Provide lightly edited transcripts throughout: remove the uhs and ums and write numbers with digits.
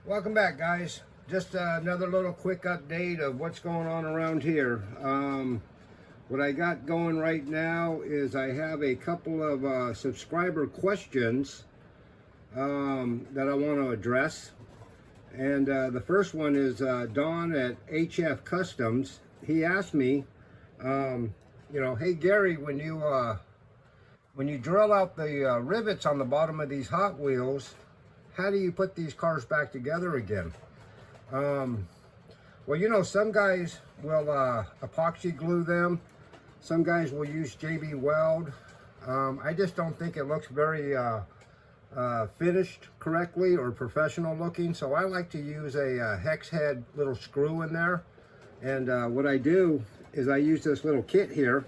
Welcome back, guys. Just another little quick update of what's going on around here. What I got going right now is I have a couple of subscriber questions that I want to address. And the first one is Don at HF Customs. He asked me, hey Gary, when you drill out the rivets on the bottom of these Hot Wheels, how do you put these cars back together again? Well, some guys will epoxy glue them. Some guys will use JB Weld. I just don't think it looks very finished correctly or professional looking. So I like to use a hex head little screw in there. And what I do is I use this little kit here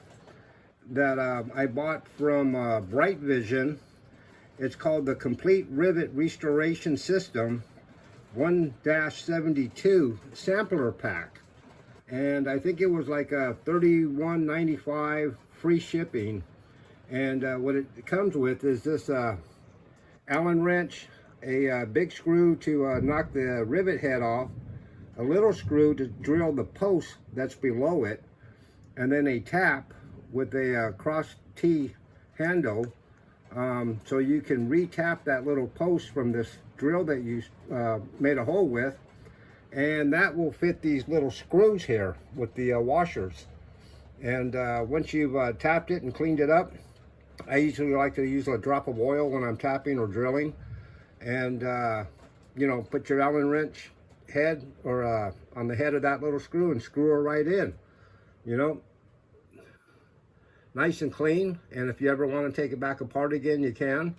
that I bought from Bright Vision. It's called the Complete Rivet Restoration System 1-72 Sampler Pack. And I think it was like a $31.95 free shipping. And what it comes with is this Allen wrench, a big screw to knock the rivet head off, a little screw to drill the post that's below it, and then a tap with a cross T handle. So you can re-tap that little post from this drill that you made a hole with, and that will fit these little screws here with the washers. And once you've tapped it and cleaned it up, I usually like to use a drop of oil when I'm tapping or drilling, and put your Allen wrench head or on the head of that little screw and screw her right in. Nice and clean, and if you ever want to take it back apart again, you can.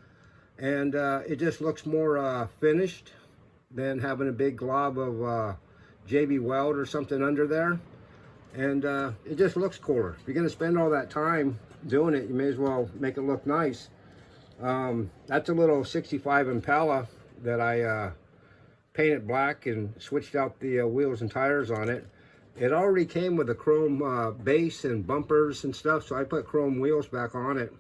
And it just looks more finished than having a big glob of JB Weld or something under there. And it just looks cooler. If you're going to spend all that time doing it, you may as well make it look nice. That's a little 65 Impala that I painted black and switched out the wheels and tires on it. It already came with a chrome base and bumpers and stuff, so I put chrome wheels back on it.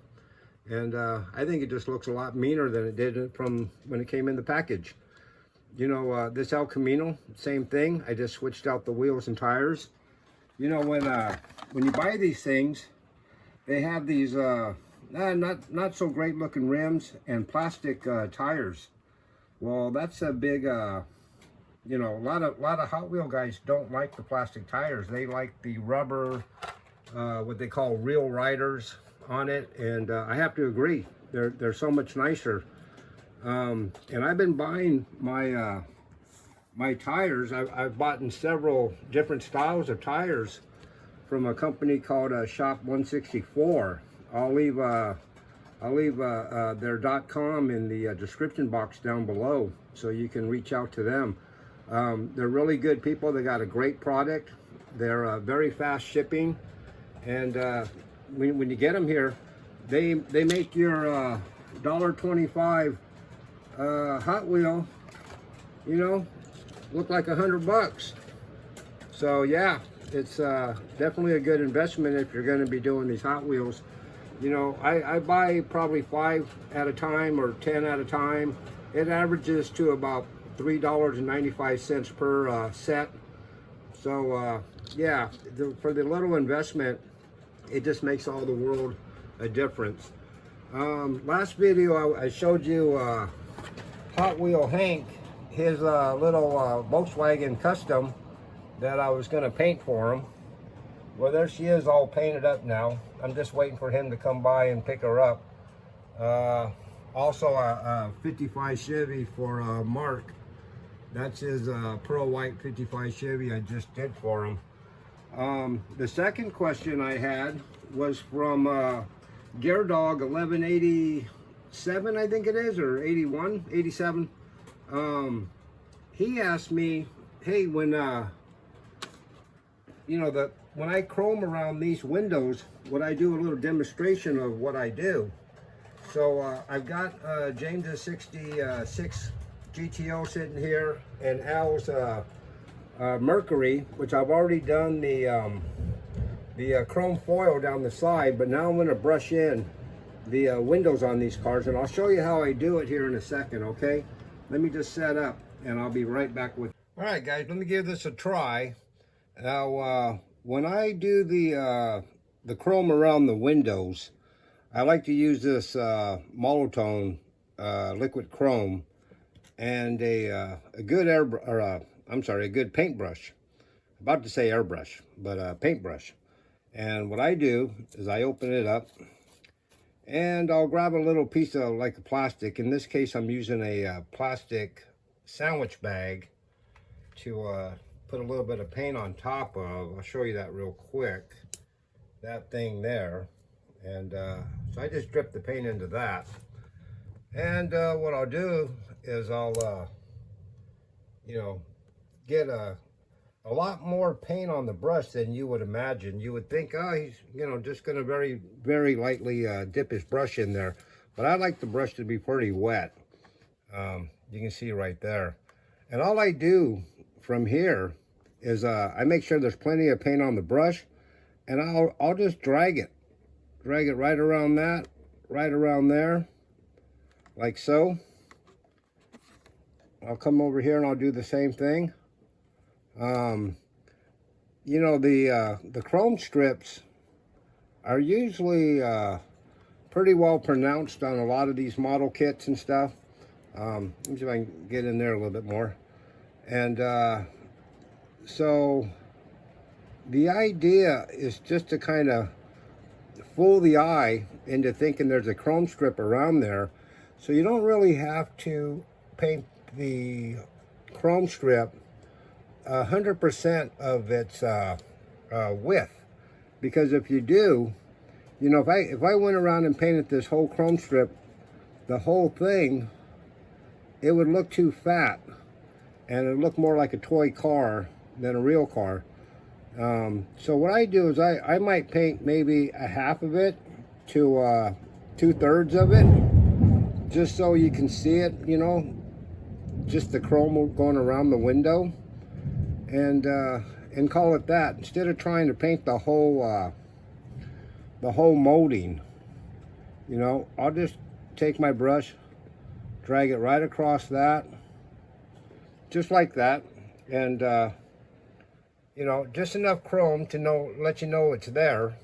And I think it just looks a lot meaner than it did from when it came in the package. This El Camino, same thing. I just switched out the wheels and tires. When you buy these things, they have these not so great looking rims and plastic tires. Well, that's a big a lot of Hot Wheel guys don't like the plastic tires. They like the rubber, what they call real riders on it, and I have to agree. They're so much nicer. And I've been buying my my tires. I've bought in several different styles of tires from a company called Shop 164. I'll leave their .com in the description box down below, so you can reach out to them. They're really good people. They got a great product. They're very fast shipping, and when you get them here, they make your $1.25 Hot Wheel, look like $100. So yeah, it's definitely a good investment if you're going to be doing these Hot Wheels. I buy probably 5 at a time or 10 at a time. It averages to about $3.95 per set. So yeah, for the little investment, it just makes all the world a difference. Last video I showed you Hot Wheel Hank, his little Volkswagen Custom that I was going to paint for him. Well, there she is, all painted up now. I'm just waiting for him to come by and pick her up. Also a 55 Chevy for Mark. That's his pearl white 55 Chevy I just did for him. The second question I had was from Gear Dog 1187, I think it is, or 81, 87. He asked me, hey, when when I chrome around these windows, would I do a little demonstration of what I do? So I've got James's 66 GTO sitting here, and Al's Mercury, which I've already done the chrome foil down the side, but now I'm going to brush in the windows on these cars, and I'll show you how I do it here in a second. Okay, let me just set up. and I'll be right back with. All right, guys, let me give this a try. Now, when I do the chrome around the windows, I like to use this Molatone liquid chrome and a good a good paintbrush. About to say airbrush, but paintbrush. And what I do is I open it up and I'll grab a little piece of like a plastic. In this case, I'm using a plastic sandwich bag to put a little bit of paint on top of. I'll show you that real quick. That thing there. And so I just drip the paint into that. And what I'll do is I'll, you know, get a lot more paint on the brush than you would imagine. You would think, oh, he's, you know, just going to very, very lightly dip his brush in there. But I like the brush to be pretty wet. You can see right there. And all I do from here is I make sure there's plenty of paint on the brush, and I'll just drag it right around that, right around there, like so. I'll come over here and I'll do the same thing. You know, the chrome strips are usually pretty well pronounced on a lot of these model kits and stuff. Let me see if I can get in there a little bit more. And so the idea is just to kind of fool the eye into thinking there's a chrome strip around there. So you don't really have to paint the chrome strip 100% of its width, because if you do, you know, if I went around and painted this whole chrome strip, the whole thing, it would look too fat, and it would look more like a toy car than a real car. So what I do is I might paint maybe a half of it to 2/3 of it, just so you can see it, you know, just the chrome going around the window, and call it that, instead of trying to paint the whole molding. You know, I'll just take my brush, drag it right across that, just like that, and you know, just enough chrome to let you know it's there,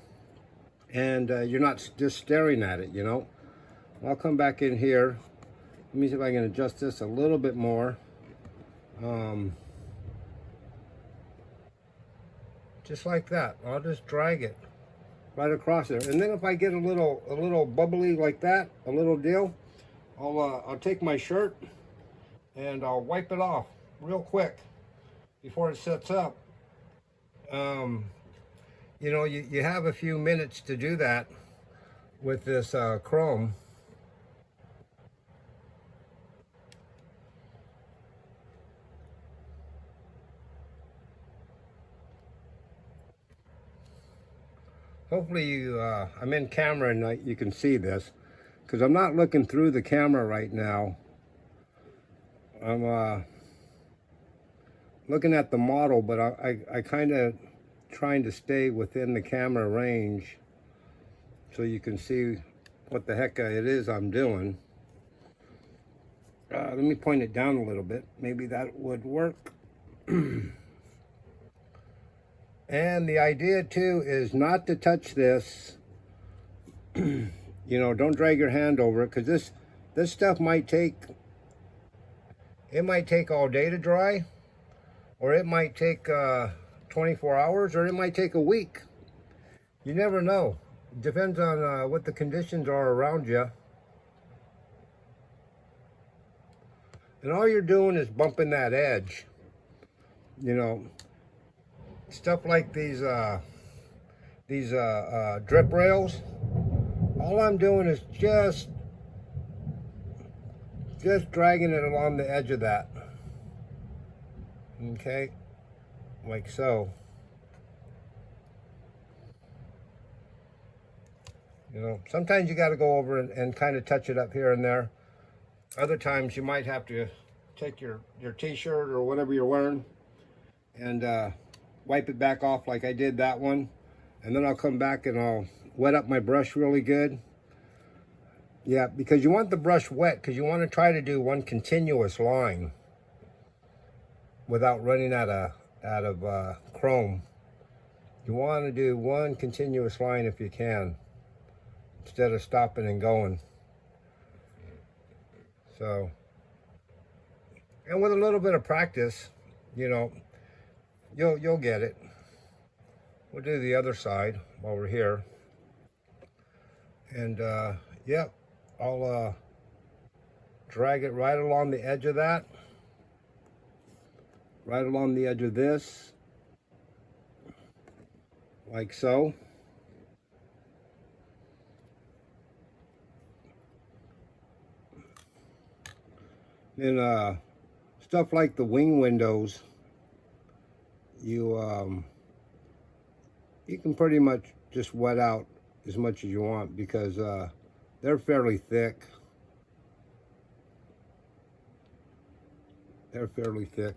and you're not just staring at it, you know. I'll come back in here. Let me see if I can adjust this a little bit more. Just like that. I'll just drag it right across there, and then if I get a little bubbly like that, a little deal, I'll take my shirt and I'll wipe it off real quick before it sets up. You know, you have a few minutes to do that with this chrome. Hopefully I'm in camera and you can see this, because I'm not looking through the camera right now. I'm looking at the model, but I kind of trying to stay within the camera range so you can see what the heck it is I'm doing. Let me point it down a little bit. Maybe that would work. And the idea too is not to touch this. You know, don't drag your hand over it, because this stuff might take all day to dry, or it might take 24 hours, or it might take a week. You never know. It depends on what the conditions are around you. And all you're doing is bumping that edge. You know, stuff like these drip rails, all I'm doing is just dragging it along the edge of that. Okay, like so. You know, sometimes you got to go over and kind of touch it up here and there. Other times you might have to take your t-shirt or whatever you're wearing and wipe it back off like I did that one, and then I'll come back and I'll wet up my brush really good. Yeah, because you want the brush wet, because you want to try to do one continuous line. without running out of chrome. You want to do one continuous line if you can, instead of stopping and going. So, and with a little bit of practice, you know, you'll get it. We'll do the other side while we're here. And yep, I'll drag it right along the edge of that, right along the edge of this, like so. Then stuff like the wing windows, you can pretty much just wet out as much as you want, because they're fairly thick. They're fairly thick.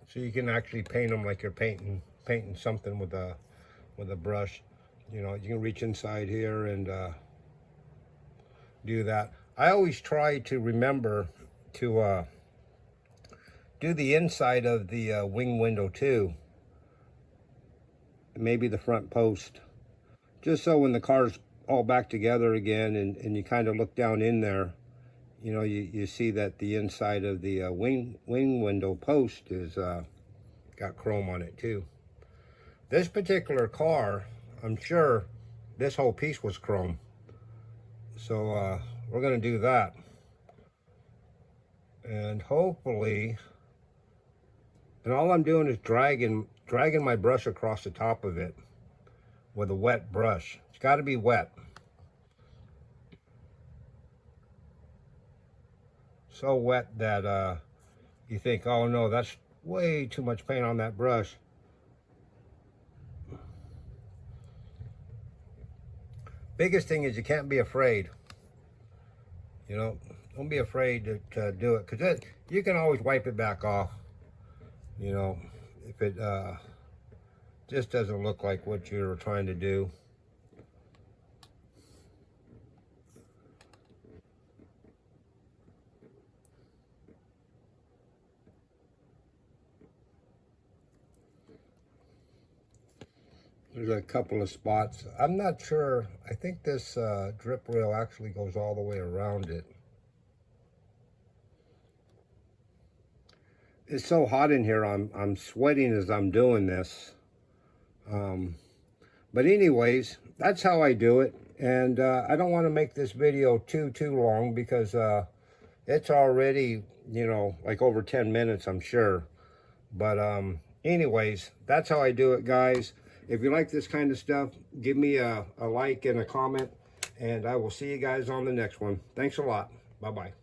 So you can actually paint them like you're painting something with a brush. You know, you can reach inside here and do that. I always try to remember to do the inside of the wing window too. Maybe the front post. Just so when the car's all back together again and you kind of look down in there, you know, you see that the inside of the wing window post is got chrome on it too. This particular car, I'm sure this whole piece was chrome. So we're going to do that. And hopefully, and all I'm doing is dragging my brush across the top of it with a wet brush. It's got to be wet. So wet that you think, oh no, that's way too much paint on that brush. Biggest thing is you can't be afraid. You know, don't be afraid to do it, because you can always wipe it back off. You know, if it just doesn't look like what you're trying to do. There's a couple of spots. I'm not sure. I think this drip rail actually goes all the way around it. It's so hot in here. I'm sweating as I'm doing this. But anyways, that's how I do it. And I don't want to make this video too long, because it's already, you know, like over 10 minutes, I'm sure. But anyways, that's how I do it, guys. If you like this kind of stuff, give me a like and a comment, and I will see you guys on the next one. Thanks a lot. Bye-bye.